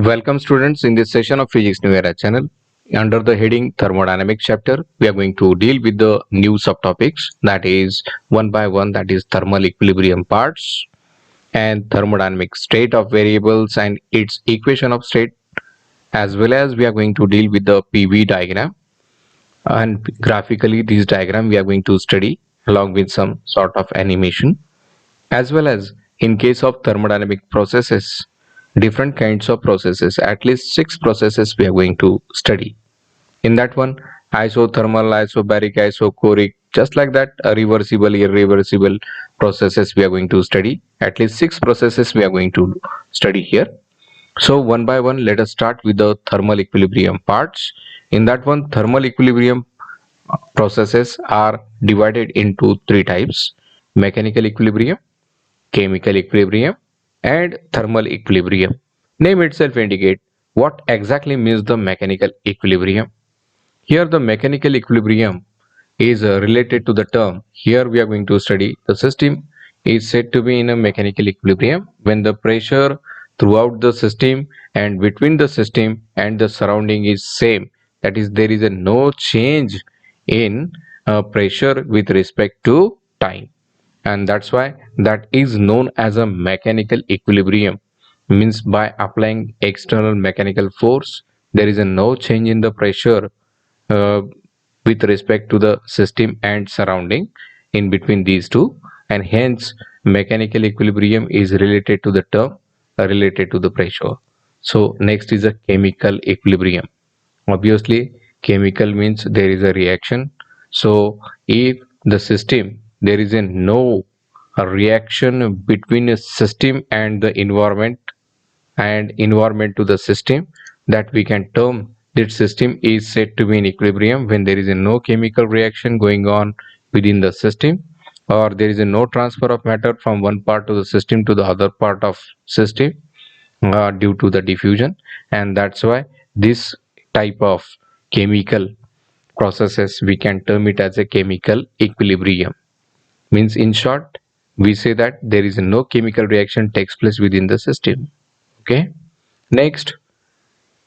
Welcome students in this session of Physics New Era channel. Under the heading Thermodynamics chapter, we are going to deal with the new subtopics, that is one by one, that is thermal equilibrium parts and thermodynamic state of variables and its equation of state, as well as we are going to deal with the PV diagram, and graphically this diagram we are going to study along with some sort of animation, as well as in case of thermodynamic processes, different kinds of processes, at least 6 processes we are going to study. In that one, isothermal, isobaric, isochoric, just like that, reversible, irreversible processes we are going to study. At least 6 processes we are going to study here. So one by one, let us start with the thermal equilibrium parts. In that one, thermal equilibrium processes are divided into 3 types: mechanical equilibrium, chemical equilibrium, and thermal equilibrium. Name itself indicate what exactly means the mechanical equilibrium. Here the mechanical equilibrium is related to the term. Here we are going to study the system is said to be in a mechanical equilibrium when the pressure throughout the system and between the system and the surrounding is same. That is, there is a no change in pressure with respect to time, and that's why that is known as a mechanical equilibrium. Means by applying external mechanical force, there is a no change in the pressure uh, with respect to the system and surrounding in between these two, and hence mechanical equilibrium is related to the term related to the pressure. So next is a chemical equilibrium. Obviously chemical means there is a reaction. So if the system there is a no reaction between a system and the environment and environment to the system, that we can term that system is said to be in equilibrium when there is a no chemical reaction going on within the system, or there is a no transfer of matter from one part of the system to the other part of system due to the diffusion. And that's why this type of chemical processes we can term it as a chemical equilibrium. Means in short, we say that there is no chemical reaction takes place within the system. Okay. Next,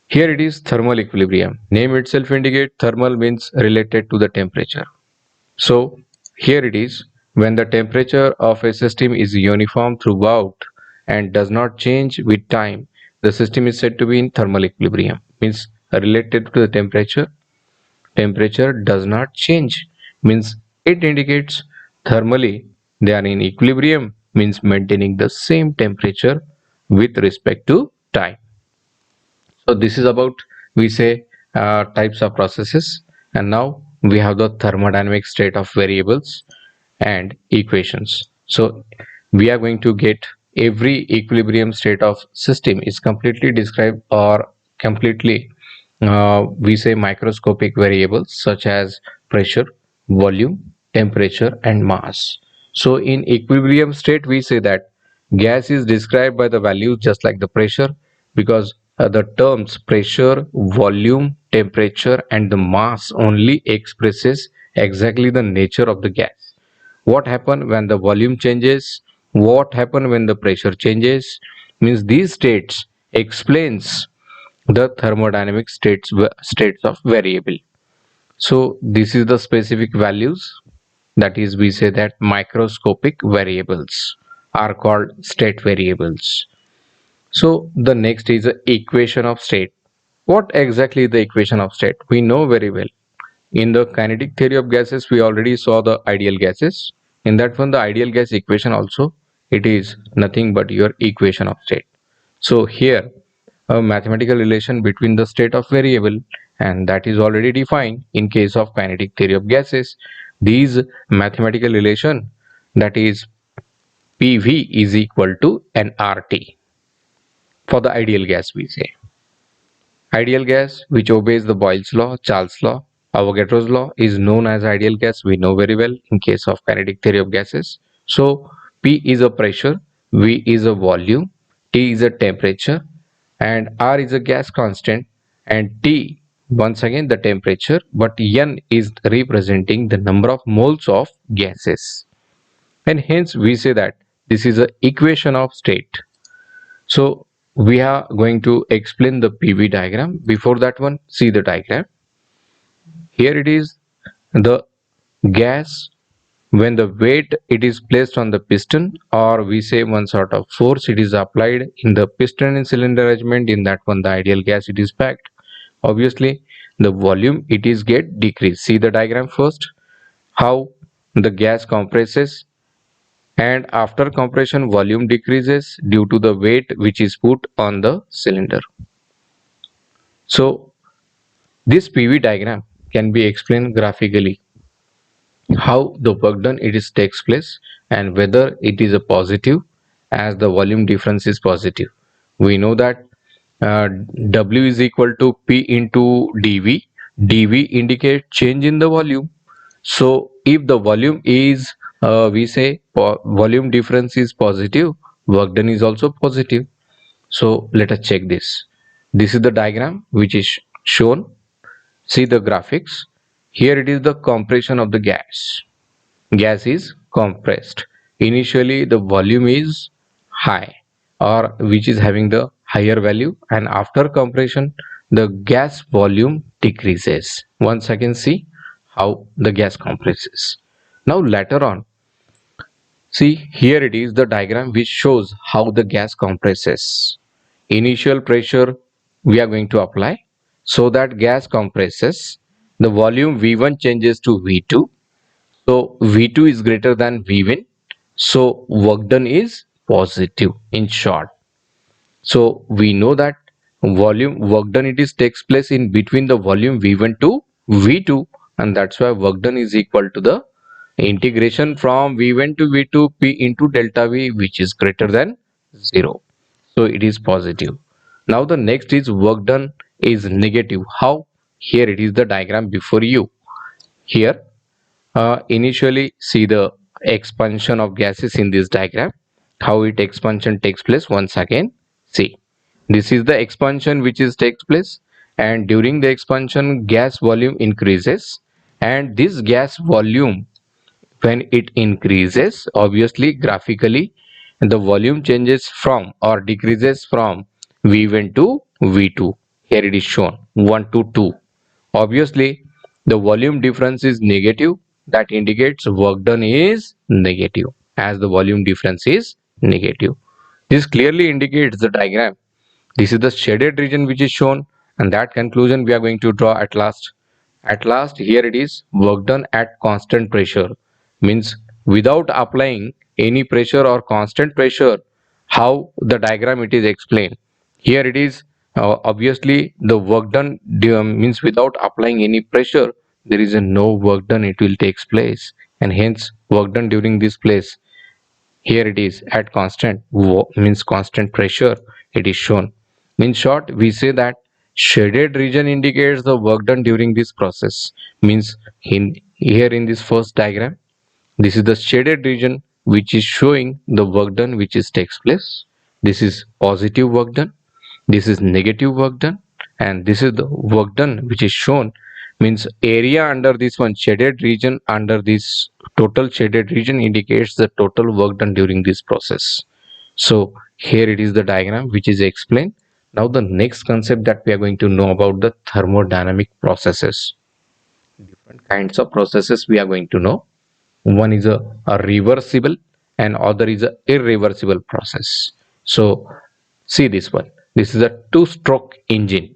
here it is thermal equilibrium. Name itself indicate thermal means related to the temperature. So here it is when the temperature of a system is uniform throughout and does not change with time, the system is said to be in thermal equilibrium. Means related to the temperature. Temperature does not change. Means it indicates thermally they are in equilibrium, means maintaining the same temperature with respect to time. So this is about, we say, types of processes, and now we have the thermodynamic state of variables and equations. So we are going to get every equilibrium state of system is completely described, or completely we say microscopic variables such as pressure, volume, temperature, and mass. So in equilibrium state we say that gas is described by the values just like the pressure, because the terms pressure, volume, temperature, and the mass only expresses exactly the nature of the gas. What happen when the volume changes, what happen when the pressure changes, means these states explains the thermodynamic states of variable. So this is the specific values, that is, we say that microscopic variables are called state variables. So the next is the equation of state. What exactly is the equation of state? We know very well. In the kinetic theory of gases, we already saw the ideal gases. In that one, the ideal gas equation also, it is nothing but your equation of state. So here, a mathematical relation between the state of variable, and that is already defined in case of kinetic theory of gases. These mathematical relation, that is PV is equal to nRT. For the ideal gas we say. Ideal gas which obeys the Boyle's law, Charles law, Avogadro's law is known as ideal gas. We know very well in case of kinetic theory of gases. So P is a pressure, V is a volume, T is a temperature, and R is a gas constant, and T once again the temperature, but N is representing the number of moles of gases. And hence we say that this is an equation of state. So we are going to explain the PV diagram. Before that one, see the diagram. Here it is the gas when the weight it is placed on the piston, or we say one sort of force it is applied in the piston and cylinder arrangement. In that one, the ideal gas it is packed. Obviously, the volume it is get decreased. See the diagram first. How the gas compresses, and after compression volume decreases due to the weight which is put on the cylinder. So this PV diagram can be explained graphically, how the work done it is takes place and whether it is a positive as the volume difference is positive. We know that W is equal to P into dV. dV indicate change in the volume. So if the volume is we say volume difference is positive, work done is also positive. So let us check this. This is the diagram which is shown. See the graphics. Here it is the compression of the gas. Gas is compressed. Initially the volume is high, or which is having the higher value, and after compression the gas volume decreases. Once again see how the gas compresses. Now later on, see here it is the diagram which shows how the gas compresses. Initial pressure we are going to apply so that gas compresses. The volume V1 changes to V2. So V2 is greater than V1. So work done is positive in short. So we know that volume work done it is takes place in between the volume V1 to V2, and that's why work done is equal to the integration from V1 to V2 P into delta V, which is greater than 0. So it is positive. Now the next is work done is negative. How? Here it is the diagram before you. Here initially see the expansion of gases in this diagram, how it expansion takes place. Once again see, this is the expansion which is takes place, and during the expansion gas volume increases, and this gas volume when it increases, obviously graphically the volume changes from or decreases from V1 to V2. Here it is shown 1 to 2. Obviously the volume difference is negative, that indicates work done is negative as the volume difference is negative. This clearly indicates the diagram. This is the shaded region which is shown, and that conclusion we are going to draw at last. At last here it is work done at constant pressure, means without applying any pressure or constant pressure. How the diagram it is explained. Here it is obviously the work done means without applying any pressure there is a no work done it will takes place, and hence work done during this place. Here it is at constant means constant pressure it is shown. In short, we say that shaded region indicates the work done during this process. Means in here in this first diagram, this is the shaded region which is showing the work done which is takes place. This is positive work done. This is negative work done, and this is the work done which is shown. Means area under this one shaded region, under this total shaded region indicates the total work done during this process. So here it is the diagram which is explained. Now the next concept that we are going to know about the thermodynamic processes. Different kinds of processes we are going to know. One is a reversible and other is a irreversible process. So see this one. This is a two-stroke engine.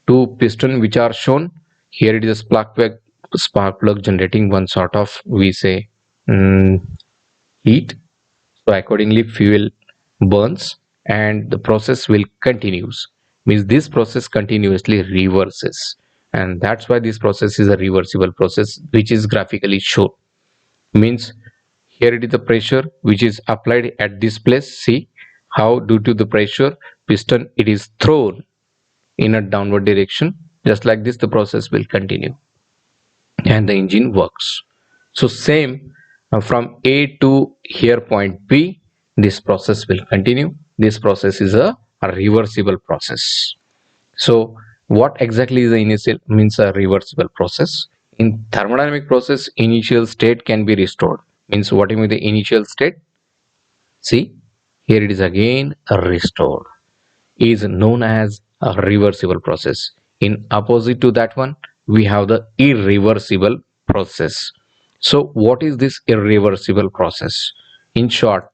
Two piston which are shown. Here it is a spark plug generating one sort of we say heat. So accordingly fuel burns and the process will continues. Means this process continuously reverses, and that's why this process is a reversible process which is graphically shown. Means here it is the pressure which is applied at this place. See how due to the pressure piston it is thrown in a downward direction. Just like this the process will continue and the engine works. So same from A to here point B, this process will continue. This process is a reversible process. So what exactly is the initial means a reversible process? In thermodynamic process, initial state can be restored. Means what do you mean the initial state? See here it is again restored. is known as a reversible process. In opposite to that one, we have the irreversible process. So what is this irreversible process? In short,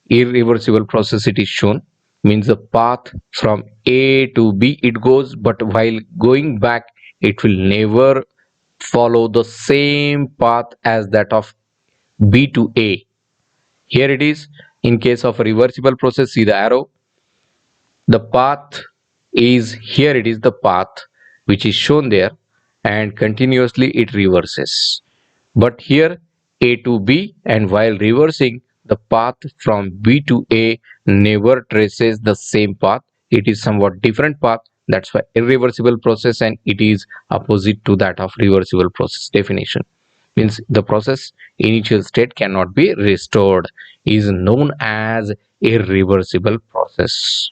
irreversible process, it is shown, means the path from A to B it goes, but while going back it will never follow the same path as that of B to A. Here it is, in case of a reversible process, see the arrow, the path is here, it is the path which is shown there, and continuously it reverses. But here A to B, and while reversing, the path from B to A never traces the same path, it is somewhat different path. That's why irreversible process, and it is opposite to that of reversible process. Definition means the process initial state cannot be restored, is known as irreversible process.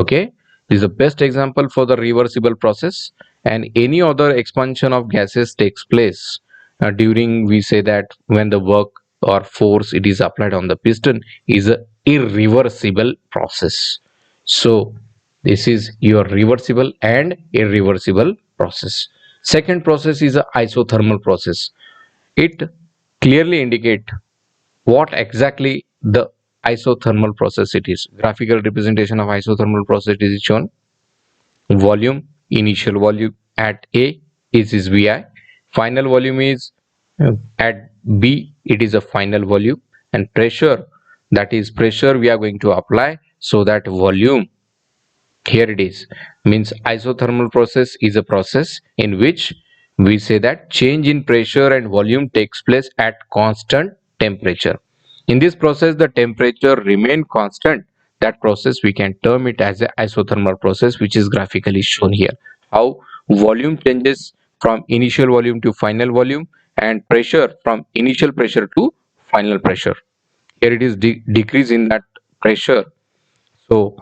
Okay, this is the best example for the reversible process. And any other expansion of gases takes place during, we say that when the work or force it is applied on the piston is a irreversible process. So this is your reversible and irreversible process. Second process is a isothermal process. It clearly indicate what exactly the isothermal process it is. Graphical representation of isothermal process is shown. Volume, initial volume at A is Vi, final volume is at B, it is a final volume, and pressure, that is pressure we are going to apply, so that volume, here it is, means isothermal process is a process in which we say that change in pressure and volume takes place at constant temperature. In this process the temperature remain constant. That process we can term it as a isothermal process, which is graphically shown here. How volume changes from initial volume to final volume, and pressure from initial pressure to final pressure. Here it is decrease in that pressure, so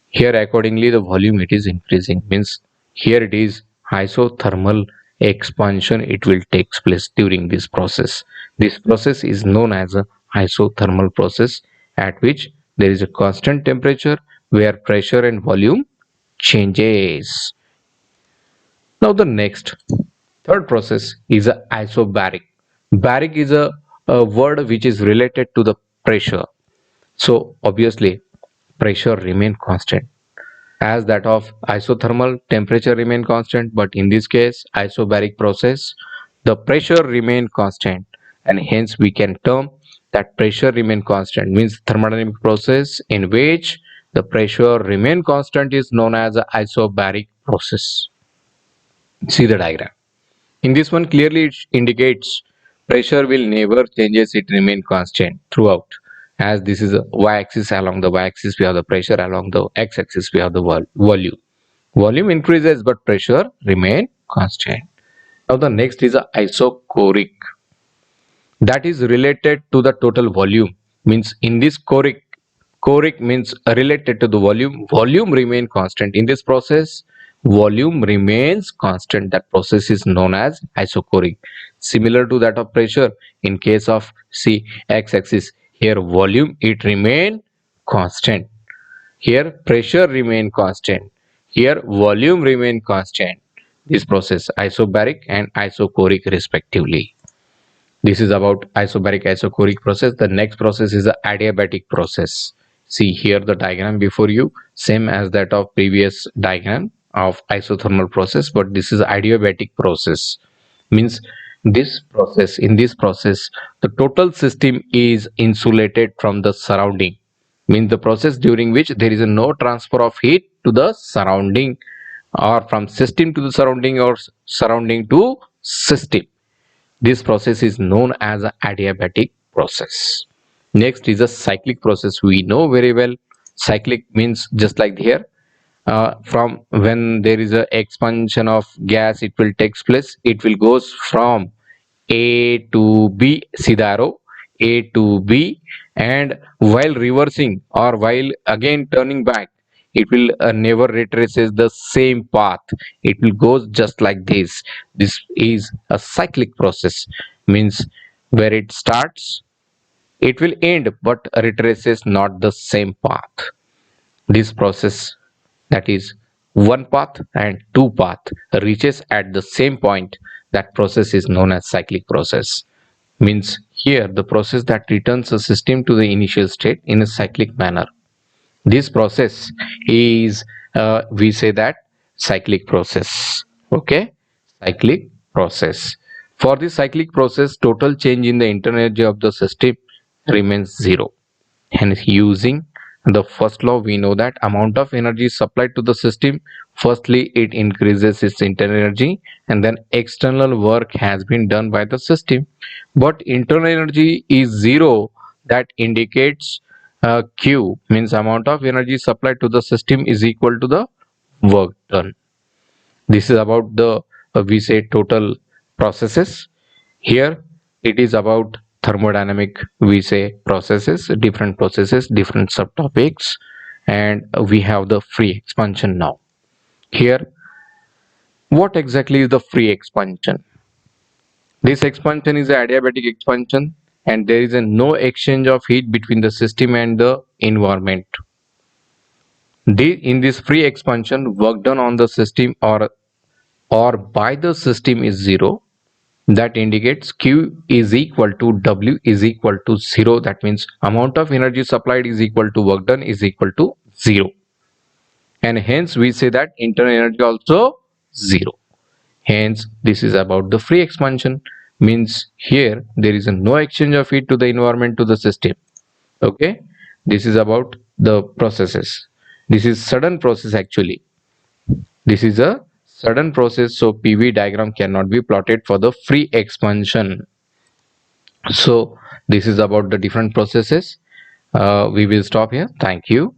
here accordingly the volume it is increasing, means here it is isothermal expansion, it will take place during this process. This process is known as a isothermal process, at which there is a constant temperature where pressure and volume changes. Now the next third process is a isobaric. Baric is a word which is related to the pressure. So obviously pressure remain constant as that of isothermal, temperature remain constant, but in this case isobaric process the pressure remain constant, and hence we can term that pressure remain constant, means thermodynamic process in which the pressure remain constant is known as a isobaric process. See the diagram. In this one clearly it indicates pressure will never changes, it remain constant throughout, as this is a y-axis. Along the y-axis we have the pressure, along the x-axis we have the volume. Volume increases but pressure remain constant. Now the next is a isochoric, that is related to the total volume, means in this choric means related to the volume remain constant. In this process volume remains constant, that process is known as isochoric. Similar to that of pressure, in case of see x-axis, here volume it remain constant, here pressure remain constant, here volume remain constant. This process isobaric and isochoric respectively. This is about isobaric isochoric process. The next process is the adiabatic process. See here the diagram before you, same as that of previous diagram of isothermal process, but this is adiabatic process. Means this process, in this process the total system is insulated from the surrounding, means the process during which there is no transfer of heat to the surrounding, or from system to the surrounding, or surrounding to system. This process is known as an adiabatic process. Next is a cyclic process. We know very well cyclic means just like here. From when there is a expansion of gas, it will takes place. It will goes from A to B, see the arrow, A to B, and while reversing or while again turning back, it will never retraces the same path. It will goes just like this. This is a cyclic process, means where it starts it will end but retraces not the same path. This process that is one path and two path reaches at the same point, that process is known as cyclic process. Means here the process that returns a system to the initial state in a cyclic manner. This process is we say that cyclic process. Okay, cyclic process. For this cyclic process, total change in the internal energy of the system remains zero. Hence, using the first law, we know that amount of energy supplied to the system, firstly it increases its internal energy, and then external work has been done by the system. But internal energy is zero, that indicates Q, means amount of energy supplied to the system is equal to the work done. This is about the we say total processes. Here it is about thermodynamic, we say processes, different subtopics, and we have the free expansion now. Here, what exactly is the free expansion? This expansion is an adiabatic expansion, and there is a no exchange of heat between the system and the environment. In this free expansion, work done on the system or by the system is zero. That indicates Q is equal to W is equal to zero. That means amount of energy supplied is equal to work done is equal to zero. And hence we say that internal energy also zero. Hence this is about the free expansion. Means here there is no exchange of heat to the environment to the system. Okay. This is about the processes. This is sudden process actually. This is a sudden process, so PV diagram cannot be plotted for the free expansion. So this is about the different processes. We will stop here. Thank you.